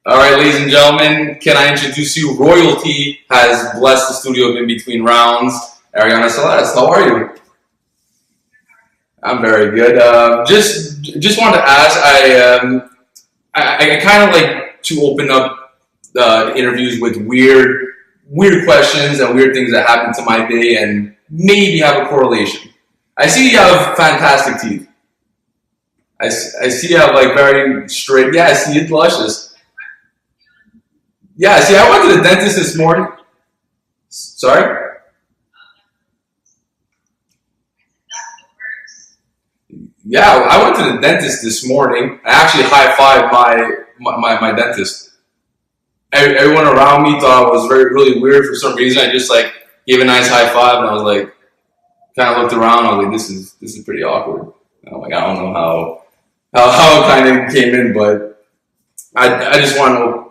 All right, ladies and gentlemen, can I introduce you? Royalty has blessed the studio of In Between Rounds. Arianny Celeste, how are you? I'm very good. Just wanted to ask. I kind of like to open up the interviews with weird questions and weird things that happen to my day, and maybe have a correlation. I see you have fantastic teeth. I see you have like very straight. Yeah, I see it's luscious. Yeah, see, I went to the dentist this morning. Sorry. Yeah, I went to the dentist this morning. I actually high fived my dentist. Everyone around me thought it was really weird for some reason. I just like gave a nice high five, and I was like, kind of looked around. I was like, this is pretty awkward. And I'm like, I don't know how it kind of came in, but I just want to.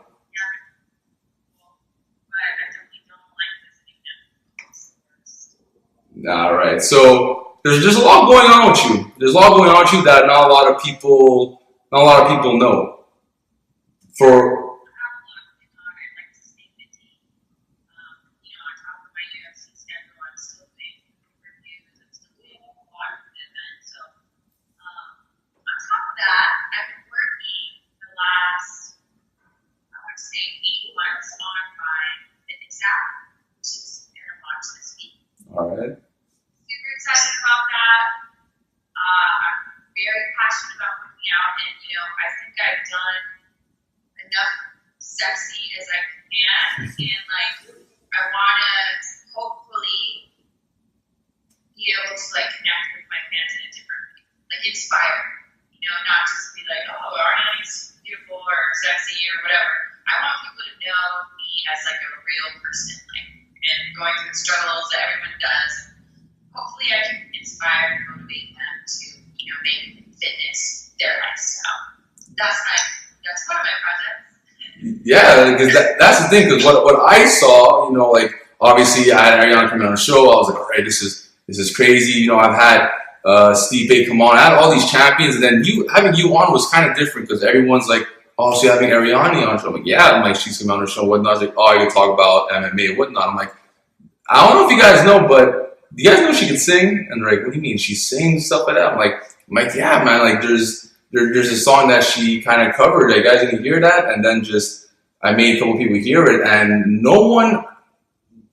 All right, so there's a lot going on with you. There's a lot going on with you that not a lot of people know. For all right. Yeah, because that's the thing. Because what I saw, like obviously I had Ariana come on the show. I was like, all right, this is crazy. I've had Steve come on. I had all these champions, and then having you on was kind of different because everyone's like, oh, so you're having Arianny on the show. I'm like, yeah. I'm like, she's coming on the show. Whatnot? I was like, oh, you can talk about MMA and whatnot. I'm like, I don't know if you guys know, but do you guys know she can sing? And they're like, what do you mean she sings stuff like that? I'm like, yeah, man. Like, there's a song that she kind of covered. Like, you guys didn't hear that, and then just I made a couple people hear it, and no one.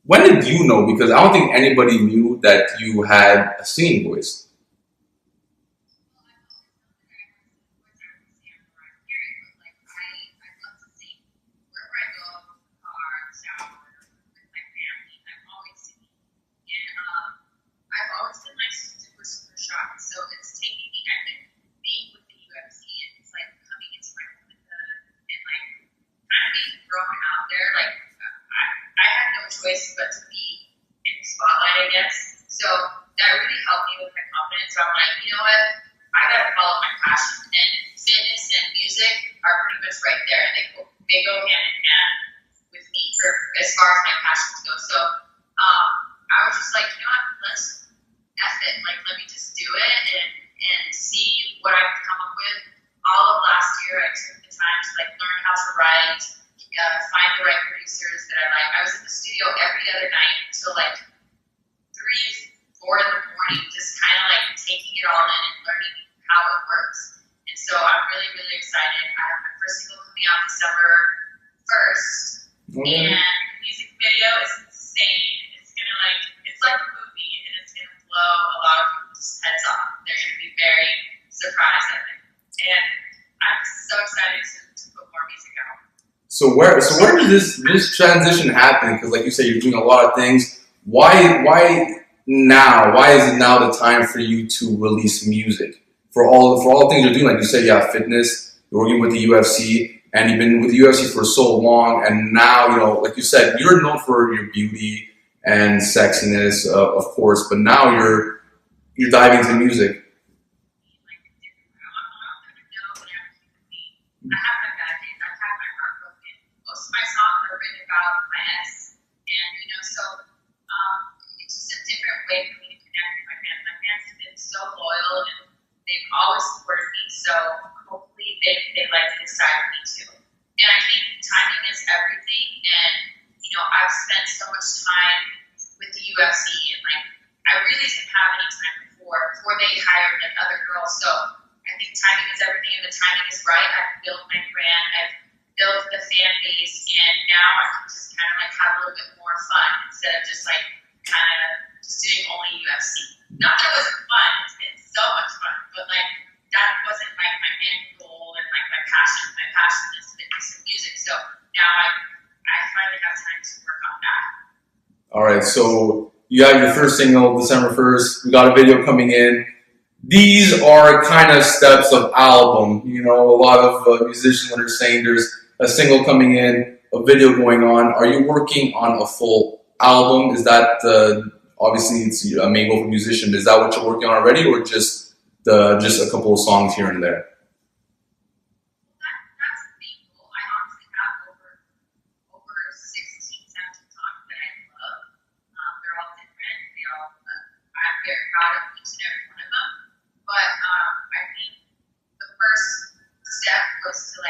When did you know? Because I don't think anybody knew that you had a singing voice. So where did this transition happen? Because like you said, you're doing a lot of things. Why now? Why is it now the time for you to release music for all the things you're doing? Like you said, you have fitness. You're working with the UFC, and you've been with the UFC for so long. And now, like you said, you're known for your beauty and sexiness, of course. But now you're diving into music. And I think timing is everything. And, I've spent so much time with the UFC, and I really didn't have any time before they hired other girls. So I think timing is everything, and the timing is right. I've built my brand, I've built the fan base, and now I can just kind of have a little bit more fun instead of just just doing only UFC. Not that it wasn't fun; it's been so much fun, but that wasn't my end goal and my passion. My passion is fitness and music. So now I finally have time to work on that. All right, so you have your first single, December 1st. We got a video coming in. These are kind of steps of album. A lot of musicians, when they're saying there's a single coming in, a video going on, are you working on a full album? Is that, obviously it's a main goal for musician, is that what you're working on already, or just a couple of songs here and there? That's the main goal. I honestly have over 16, 17 songs that I love. They're all different. I'm very proud of each and every one of them. But I think the first step was to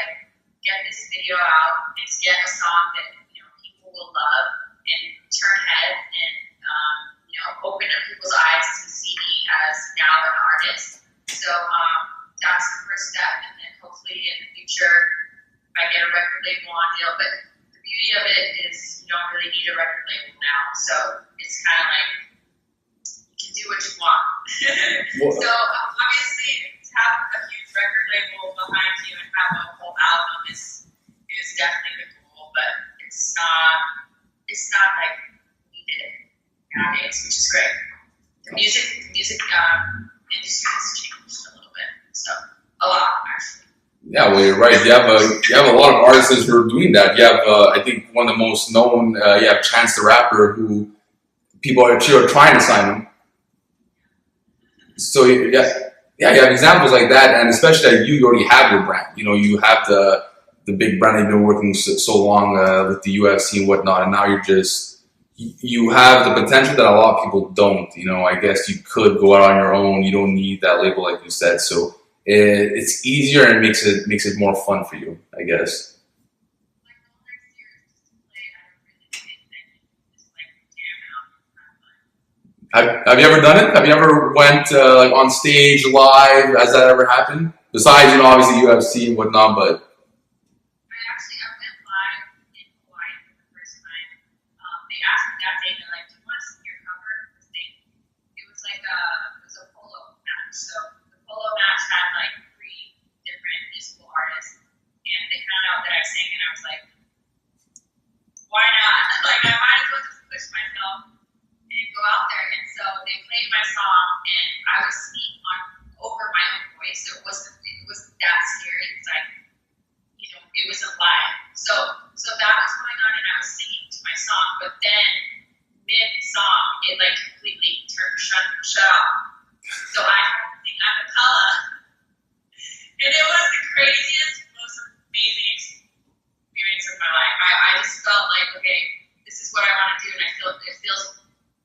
get this video out and get a song that people will love and turn heads and open up people's eyes to see me as now an artist. So that's the first step, and then hopefully in the future I get a record label on deal. But the beauty of it is you don't really need a record label now, so it's kind of you can do what you want. So obviously to have a huge record label behind you and have a whole album is definitely the goal, but it's not needed nowadays, which is great. The music industry has changed a little bit, so a lot actually. Yeah, well, you're right. You have a lot of artists who are doing that. You have, I think, one of the most known. You have Chance the Rapper, who people are trying to sign him. So you have examples like that, and especially that you already have your brand. You have the big brand that you've been working so long with the UFC and whatnot, and now you have the potential that a lot of people don't. I guess you could go out on your own. You don't need that label, like you said. So it's easier and it makes it more fun for you, I guess. Have you ever done it? Have you ever went on stage live? Has that ever happened? Besides, obviously UFC and whatnot, but. I went live in Hawaii for the first time. They asked me that day, they're like, "Do you want to sing your cover?" It was a polo match. So the polo match had 3 different musical artists, and they found out that I sang, and I was like, "Why not?" I might as well just push myself and go out there. And so they played my song, and I was singing over my own voice. So it wasn't that scary because it wasn't live. So that was going on, and I was singing to my song, but then mid song it completely shut off. So I had to sing a cappella, and it was the craziest, most amazing experience of my life. I just felt okay, this is what I want to do, and it feels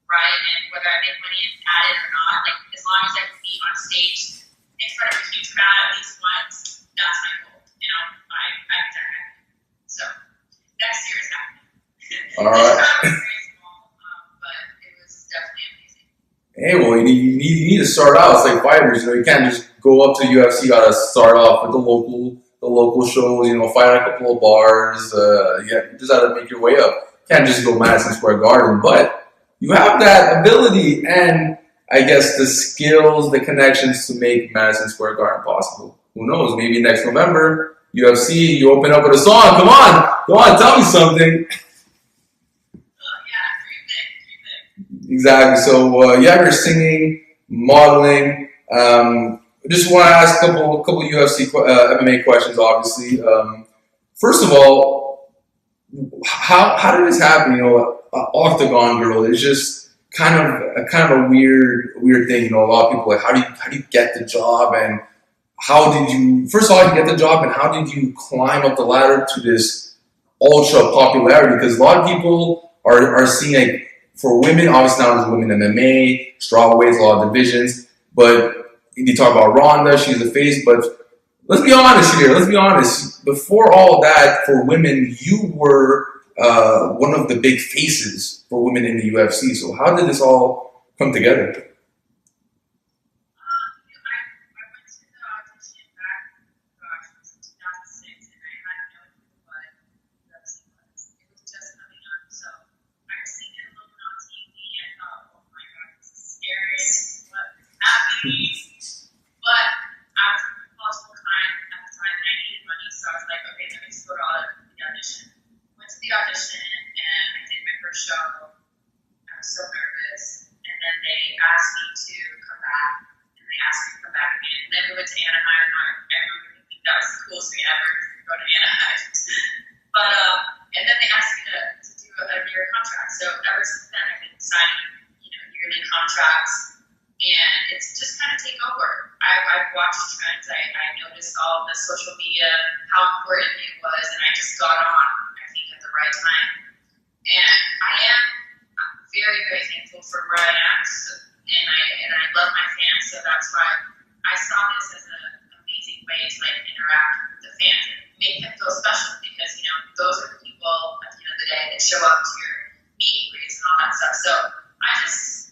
right. And whether I make money at it or not, as long as I can be on stage in front of a huge crowd at least once, that's my goal. I've done it. So next year is happening. All right. Very small, but it was definitely amazing. Hey, well, you need to start out. It's like fighters, you can't just go up to UFC. You gotta start off with the local shows. Fight a couple of bars. You just gotta make your way up. You can't just go Madison Square Garden, but you have that ability and I guess the skills, the connections to make Madison Square Garden possible. Who knows? Maybe next November, UFC, you open up with a song. Come on, tell me something. Exactly. So you have your singing, modeling. Just want to ask a couple UFC MMA questions. Obviously, first of all, how did this happen? Octagon girl is just kind of a weird thing. A lot of people how do you get the job, and how did you get the job, and how did you climb up the ladder to this ultra popularity? Because a lot of people are seeing for women, obviously now there's women MMA, strawweights, a lot of divisions, but you talk about Ronda, she's the face, but let's be honest here. Let's be honest. before all that, for women, you were one of the big faces for women in the UFC. So how did this all come together? I went to the audition back, gosh, it was in 2006, and I had no clue what UFC was. It was just coming up, so I've seen it a little bit on TV. I thought, oh my god, this is scary. What is happening? But I was in multiple time at the time, and I needed money, so I was like, okay, let me just go to the audition. Went to the audition, and I did my first show. I was so nervous, and then they asked me to come back, and they asked me to come back again. And then we went to Anaheim, and I remember thinking that was the coolest thing ever to go to Anaheim. But and then they asked me to do a year contract. So ever since then, I've been signing, yearly contracts, and it's just kind of take over. I've watched trends. I noticed all of the social media, how important it was, and I just got on, I think, at the right time. And I'm very, very thankful for where I am, and I love my fans, so that's why I saw this as an amazing way to interact with the fans and make them feel special, because those are the people at the end of the day that show up to your meet and greets and all that stuff. So I would say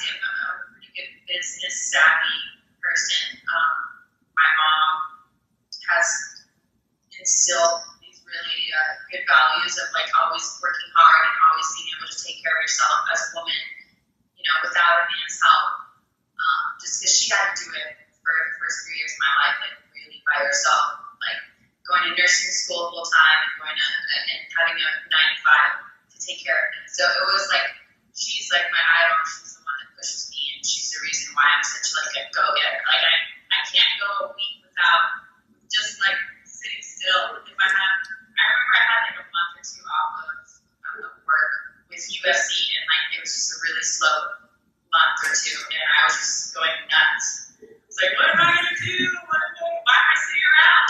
I'm a pretty good business savvy person. My mom has instilled these really good values of always working hard and always being able to take care of yourself as a woman, without a man's help. Just because she had to do it for the first 3 years of my life, really by herself, going to nursing school full time and and having a 9 to 5 to take care of me. So it was she's my idol. She's the one that pushes me, and she's the reason why I'm such a go-getter. I can't go a week without just sitting still. I remember I had a month or two off of work with UFC, and it was just a really slow month or two, and I was just going nuts. It's what am I gonna do? Why am I sitting around?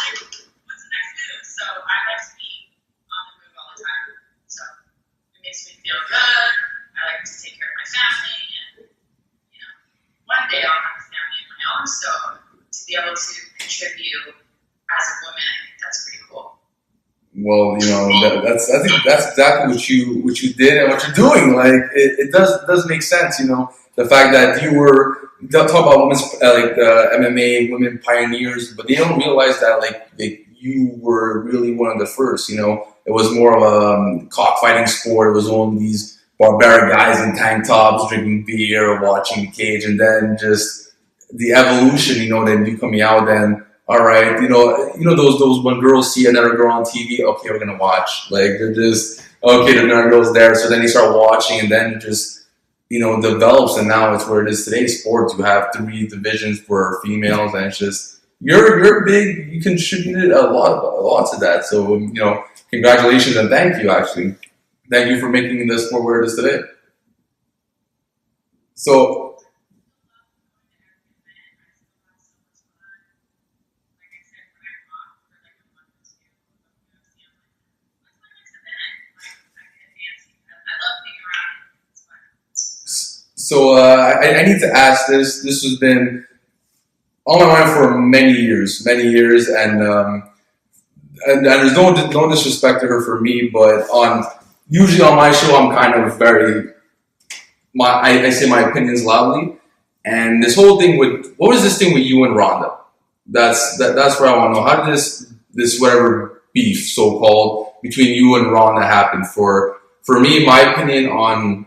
What's the next move? So I like to be on the move all the time. So it makes me feel good. I like to take care of my family, and one day I'll have a family of my own. So to be able to contribute as a woman, I think that's pretty cool. Well, I think that's exactly what you did and what you're doing. It does make sense. The fact that you were, they'll talk about women's MMA women pioneers, but they don't realize that you were really one of the first. It was more of a cockfighting sport. It was only these barbaric guys in tank tops drinking beer, watching the cage, and then just the evolution. Then you coming out, then all right, those when girls see another girl on TV, okay, we're gonna watch. They're just okay, there's another girl's there, so then you start watching, and then it just develops, and now it's where it is today. Sports, you have 3 divisions for females, and it's just you're big. You contributed a lot to that. So congratulations and thank you. Actually, thank you for making the sport where it is today. So. So I need to ask this. This has been on my mind for many years, and there's no disrespect to her for me, but usually on my show I'm kind of I say my opinions loudly, and this whole thing what was this thing with you and Ronda? That's where I want to know, how did this whatever beef so called between you and Ronda happen? For me, my opinion on,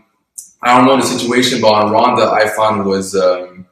I don't know the situation, but on Ronda, I found was, her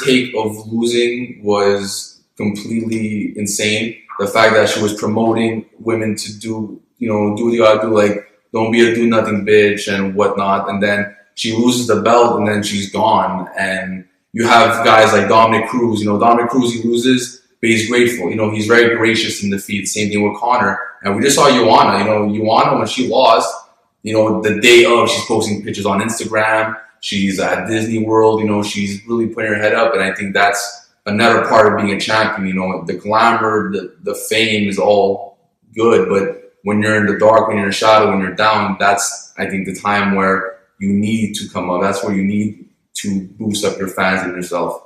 take of losing was completely insane. The fact that she was promoting women to do what you gotta do, don't be a do nothing bitch and whatnot. And then she loses the belt and then she's gone. And you have guys like Dominic Cruz. Dominic Cruz, he loses, but he's grateful. He's very gracious in defeat. Same thing with Conor. And we just saw Joanna. Joanna, when she lost, the day of, she's posting pictures on Instagram. She's at Disney World. She's really putting her head up. And I think that's another part of being a champion. The glamour, the fame is all good. But when you're in the dark, when you're in shadow, when you're down, that's, I think, the time where you need to come up. That's where you need to boost up your fans and yourself.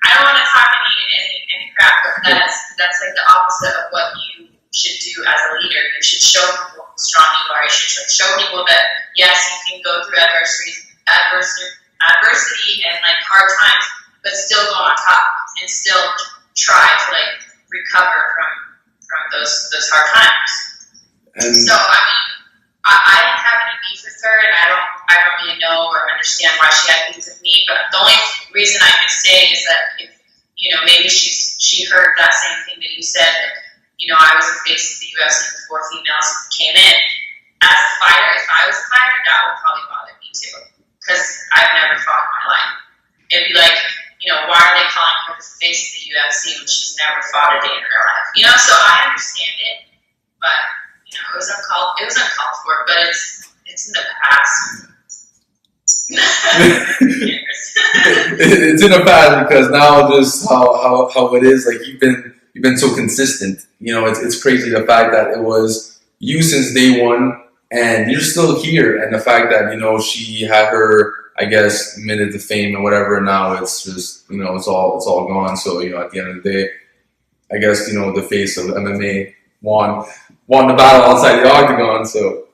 I don't want to talk any crap, but that's like the opposite of what you should do as a leader. You should show people how strong you are. You should show people that yes, you can go through adversity and like hard times, but still go on top and still try to like recover from those hard times. And so I didn't have any beef with her, and I don't really know or understand why she had beef with me. But the only reason I could say is that if maybe she heard that same thing that you said, that I was the face of the UFC before females came in. As a fighter, if I was a fighter, that would probably bother me too, because I've never fought in my life. It'd be like, why are they calling her the face of the UFC when she's never fought a day in her life? So I understand it, but it was uncalled for, but it's in the past. It's in the past because now just how it is, like you've been so consistent. It's crazy the fact that it was you since day one and you're still here, and the fact that she had her, I guess, minute of fame and whatever. Now it's just it's all gone. So at the end of the day, I guess the face of MMA won the battle outside the octagon. So.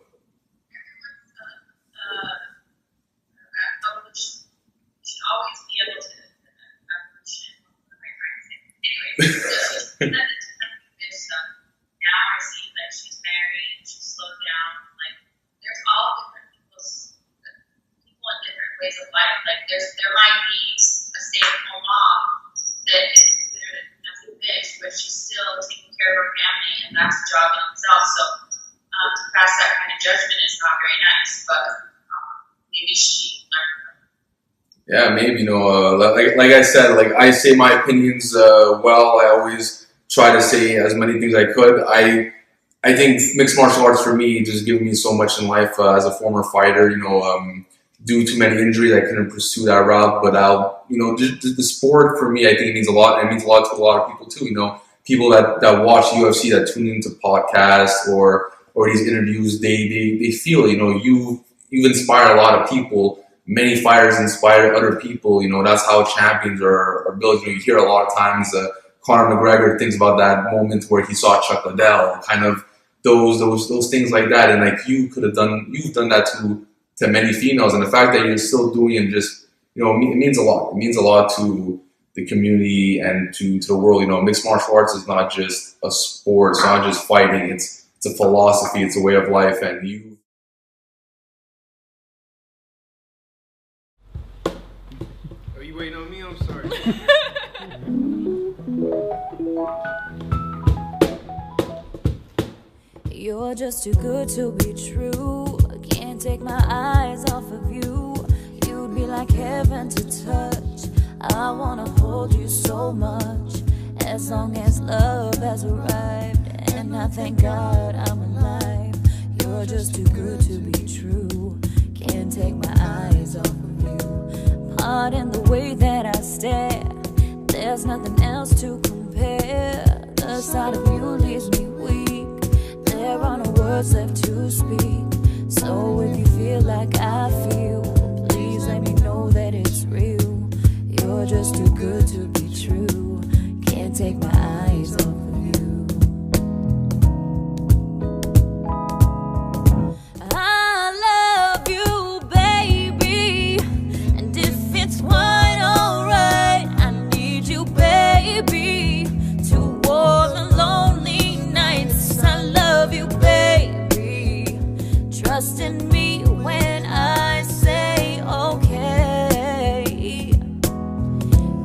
Now I see that she's married, she's slowed down. Like there's all different people in different ways of life. Like there might be a stay-at-home mom that is considered a nothing bitch, but she's still taking care of her family, and that's a job in itself. So to pass that kind of judgment is not very nice. But maybe she learned from it. Yeah, maybe like I said, like I say my opinions well. I always try to say as many things I could. I think mixed martial arts for me just given me so much in life as a former fighter. Due to many injuries, I couldn't pursue that route. But just the sport for me, I think it means a lot. And it means a lot to a lot of people too. People that watch UFC, that tune into podcasts or these interviews, they feel you've inspired a lot of people. Many fighters inspire other people. That's how champions are built. You hear a lot of times. Conor McGregor thinks about that moment where he saw Chuck Liddell, kind of those things like that, and like you've done that to many females, and the fact that you're still doing it just it means a lot. It means a lot to the community and to the world. Mixed martial arts is not just a sport. It's not just fighting. It's a philosophy. It's a way of life, and you. Are you waiting on me? I'm sorry. You're just too good to be true. Can't take my eyes off of you. You'd be like heaven to touch. I wanna hold you so much. As long as love has arrived, and I thank God I'm alive. You're just too good to be true. Can't take my eyes off of you. Pardon the way that I stare. There's nothing else to compare. The sight of you leaves me weak. There are no words left to speak. So if you feel like I feel, please let me know that it's real. You're just too good to be true. Can't take my eyes off of you. I love you, baby. And if it's quite alright, I need you, baby, to warm and lonely nights. I love you, baby. Trust in me when I say okay.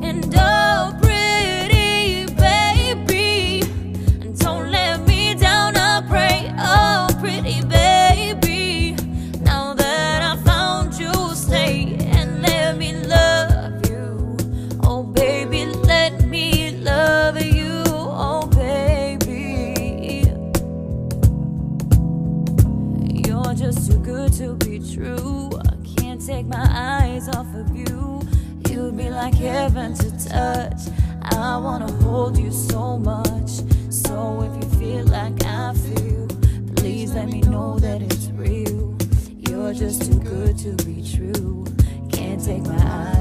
And oh, pretty baby, don't let me down, I pray. Oh, pretty baby, now that I found you, stay and let me love you. Oh, baby, let me love you. Oh, baby, you're just too good to be true. I can't take my eyes off of you. You'd be like heaven to touch. I wanna hold you so much. So if you feel like I feel, please let me know that it's real. You're just too good to be true. Can't can't take my eyes